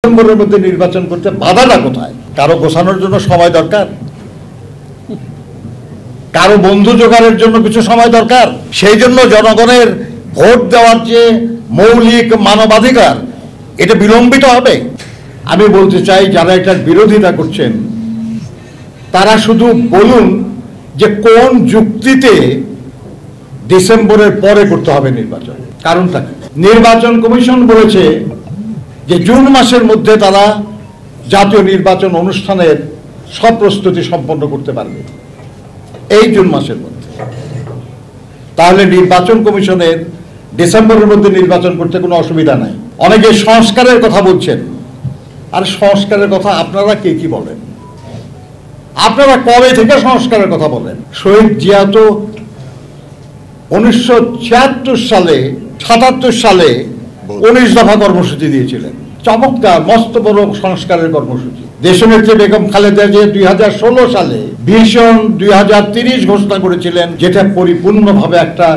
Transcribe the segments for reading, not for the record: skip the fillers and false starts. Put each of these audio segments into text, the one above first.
ডিসেম্বরের মধ্যে নির্বাচন করতে বাধাটা কোথায়? কারো গোছানোর জন্য সময় দরকার, কারো বন্ধু জোগাড়ের জন্য কিছু সময় দরকার। সেই জন্য জনগণের ভোট দেওয়ার যে মৌলিক মানবাধিকার, এটা বিলম্বিত হবে। আমি বলতে চাই, যারা এটার বিরোধিতা করছেন তারা শুধু বলুন যে কোন যুক্তিতে ডিসেম্বরের পরে করতে হবে নির্বাচন। কারণটা কি? নির্বাচন কমিশন বলেছে যে জুন মাসের মধ্যে তারা জাতীয় নির্বাচন অনুষ্ঠানের সব প্রস্তুতি সম্পন্ন করতে পারবে এই জুন মাসের মধ্যে। তাহলে নির্বাচন কমিশনের ডিসেম্বরের মধ্যে নির্বাচন করতে কোনো অসুবিধা নাই। অনেকে সংস্কারের কথা বলছেন, আর সংস্কারের কথা আপনারা কে কি বলেন? আপনারা কবে থেকে সংস্কারের কথা বলেন? শহীদ জিয়া তো 1976 সালে 77 সালে 19 দফা কর্মসূচি দিয়েছিলেন। চমৎকার মস্ত বড় সংস্কারের কর্মসূচি। দেশনেত্রী বেগম খালেদা জিয়া 2016 সালে ভিশন 2030 ঘোষণা করেছিলেন, যেটা পরিপূর্ণভাবে একটা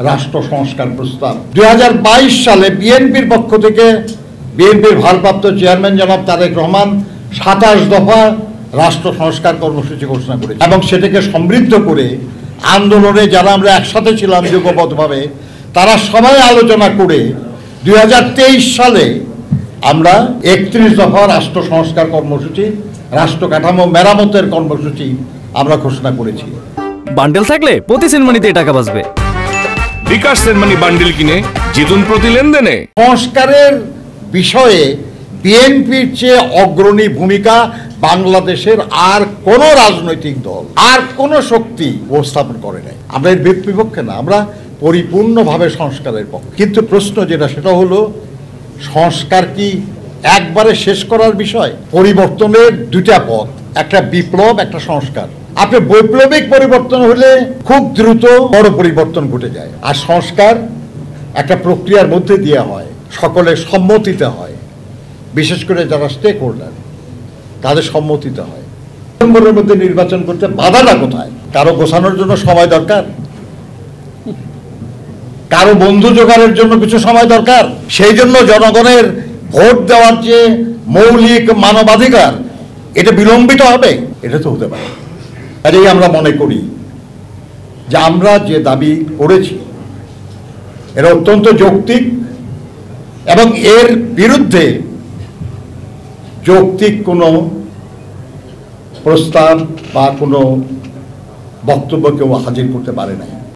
রাষ্ট্র সংস্কার প্রস্তাব। 2022 সালে বিএনপির পক্ষ থেকে বিএনপির ভারপ্রাপ্ত চেয়ারম্যান জনাব তারেক রহমান 27 দফা রাষ্ট্র সংস্কার কর্মসূচি ঘোষণা করেছে এবং সেটাকে সমৃদ্ধ করে আন্দোলনে যারা আমরা একসাথে ছিলাম যুগপথভাবে, তারা সবাই আলোচনা করে 2023 সালে আমরা 31 দফা রাষ্ট্র সংস্কার কর্মসূচি, রাষ্ট্র কাঠামো মেরামতের কর্মসূচি আমরা ঘোষণা করেছি। বান্ডেল থাকলে প্রতি সেনমানিতে টাকা বাঁচবে। বিকাশ সেনমানি বান্ডেল কিনে জিতুন প্রতি লেনদেনে। সংস্কারের বিষয়ে বিএনপির চেয়ে অগ্রণী ভূমিকা বাংলাদেশের আর কোন রাজনৈতিক দল, আর কোন শক্তি উপস্থাপন করে নাই। আমরা এর বিপক্ষে না, আমরা পরিপূর্ণভাবে সংস্কারের পক্ষে। কিন্তু প্রশ্ন যেটা, সেটা হলো সংস্কার কি একবারে শেষ করার বিষয়? পরিবর্তনের দুটা পথ, একটা বিপ্লব, একটা সংস্কার। আপনি বৈপ্লবিক পরিবর্তন হলে খুব দ্রুত বড় পরিবর্তন ঘটে যায়, আর সংস্কার একটা প্রক্রিয়ার মধ্যে দিয়ে হয়, সকলের সম্মতিতে হয়, বিশেষ করে যারা স্টেক হোল্ডার তাদের সম্মতিতে হয়। ডিসেম্বরের মধ্যে নির্বাচন করতে বাধাটা কোথায়? কারো গোছানোর জন্য সময় দরকার, কারো বন্ধু জোগাড়ের জন্য কিছু সময় দরকার। সেই জন্য জনগণের ভোট দেওয়ার যে মৌলিক মানবাধিকার, এটা বিলম্বিত হবে? এটা তো হতে পারে। কাজেই আমরা মনে করি যে আমরা যে দাবি করেছি এটা অত্যন্ত যৌক্তিক, এবং এর বিরুদ্ধে যৌক্তিক কোনো প্রস্তাব বা কোনো বক্তব্য কেউ হাজির করতে পারে নাই।